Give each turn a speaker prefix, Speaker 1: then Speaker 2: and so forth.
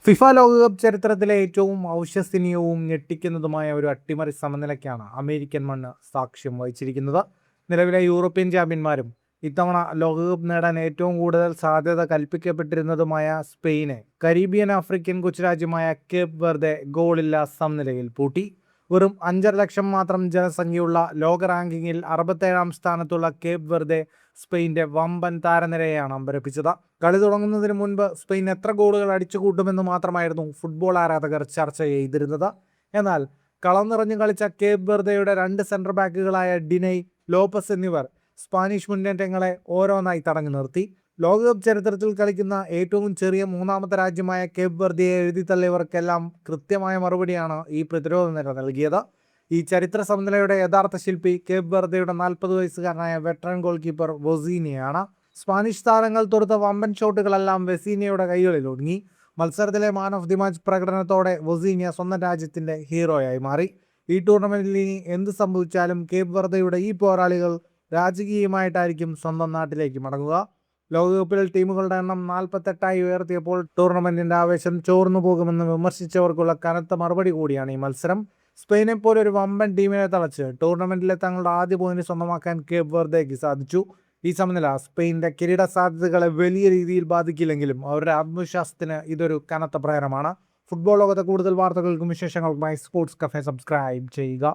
Speaker 1: FIFA ലോകകപ്പ് ചരിത്രത്തിലെ ഏറ്റവും അവിശ്വസനീയവും ഞെട്ടിക്കുന്നതുമായ ഒരു അട്ടിമറി സമനിലയ്ക്കാണ് അമേരിക്കൻ മണ്ണ് സാക്ഷ്യം വഹിച്ചിരിക്കുന്നത്. നിലവിലെ യൂറോപ്യൻ ചാമ്പ്യന്മാരും ഇത്തവണ ലോകകപ്പ് നേടാൻ ഏറ്റവും കൂടുതൽ സാധ്യത കൽപ്പിക്കപ്പെട്ടിരുന്നതുമായ സ്പെയിനെ കരീബിയൻ ആഫ്രിക്കൻ കൊച്ചുരാജ്യമായ കേപ്പ് വെർദെ ഗോളില്ലാ സമനിലയിൽ പൂട്ടി. വെറും 5.5 ലക്ഷം മാത്രം ജനസംഖ്യയുള്ള ലോക റാങ്കിങ്ങിൽ 67-ാം സ്ഥാനത്തുള്ള കേപ്പ് വെർദെ സ്പെയിൻ്റെ വമ്പൻ താരനിരയെയാണ് അമ്പരപ്പിച്ചത്. കളി തുടങ്ങുന്നതിന് മുൻപ് സ്പെയിൻ എത്ര ഗോളുകൾ അടിച്ചുകൂട്ടുമെന്ന് മാത്രമായിരുന്നു ഫുട്ബോൾ ആരാധകർ ചർച്ച ചെയ്തിരുന്നത്. എന്നാൽ കളം നിറഞ്ഞു കളിച്ച കേപ്പ് വെർദെയുടെ 2 സെൻട്രൽ ബാക്കുകളായ ഡിനൈ, ലോപ്പസ് എന്നിവർ സ്പാനിഷ് മുന്നേറ്റങ്ങളെ ഓരോന്നായി തടഞ്ഞു നിർത്തി. ലോകകപ്പ് ചരിത്രത്തിൽ കളിക്കുന്ന ഏറ്റവും ചെറിയ മൂന്നാമത്തെ രാജ്യമായ കേപ്പ് വെർദെയെ എഴുതിത്തള്ളിയവർക്കെല്ലാം കൃത്യമായ മറുപടിയാണ് ഈ പ്രതിരോധ നിര നൽകിയത്. ഈ ചരിത്ര സമനിലയുടെ യഥാർത്ഥ ശില്പി കേപ്പ് വെർദെയുടെ 40 വയസ്സുകാരനായ വെറ്ററൻ ഗോൾ കീപ്പർ വൊസീനിയാണ്. സ്പാനിഷ് താരങ്ങൾ തൊടുത്ത വമ്പൻ ഷോട്ടുകളെല്ലാം വെസീനിയയുടെ കൈകളിൽ ഒതുങ്ങി. മത്സരത്തിലെ മാൻ ഓഫ് ദി മാച്ച് പ്രകടനത്തോടെ വൊസീനിയ സ്വന്തം രാജ്യത്തിൻ്റെ ഹീറോയായി മാറി. ഈ ടൂർണമെന്റിൽ ഇനി എന്ത് സംഭവിച്ചാലും കേപ്പ് വെർദെയുടെ ഈ പോരാളികൾ രാജകീയമായിട്ടായിരിക്കും സ്വന്തം നാട്ടിലേക്ക് മടങ്ങുക. ലോകകപ്പിൽ ടീമുകളുടെ എണ്ണം 48ആയി ഉയർത്തിയപ്പോൾ ടൂർണമെന്റിന്റെ ആവേശം ചോർന്നു പോകുമെന്ന് വിമർശിച്ചവർക്കുള്ള കനത്ത മറുപടി കൂടിയാണ് ഈ മത്സരം. സ്പെയിനെ പോലെ ഒരു വമ്പൻ ടീമിനെ തളച്ച് ടൂർണമെന്റിലെ തങ്ങളുടെ ആദ്യ പോയിന്റ് സ്വന്തമാക്കാൻ കേപ്പ് വെർദെയ്ക്ക് സാധിച്ചു. ഈ സമനില സ്പെയിനിന്റെ കിരീട സാധ്യതകളെ വലിയ രീതിയിൽ ബാധിക്കില്ലെങ്കിലും അവരുടെ ആത്മവിശ്വാസത്തിന് ഇതൊരു കനത്ത പ്രേരമാണ്. ഫുട്ബോൾ ലോകത്തെ കൂടുതൽ വാർത്തകൾക്കും വിശേഷങ്ങൾക്കുമായി സ്പോർട്സ് കഫേ സബ്സ്ക്രൈബ് ചെയ്യുക.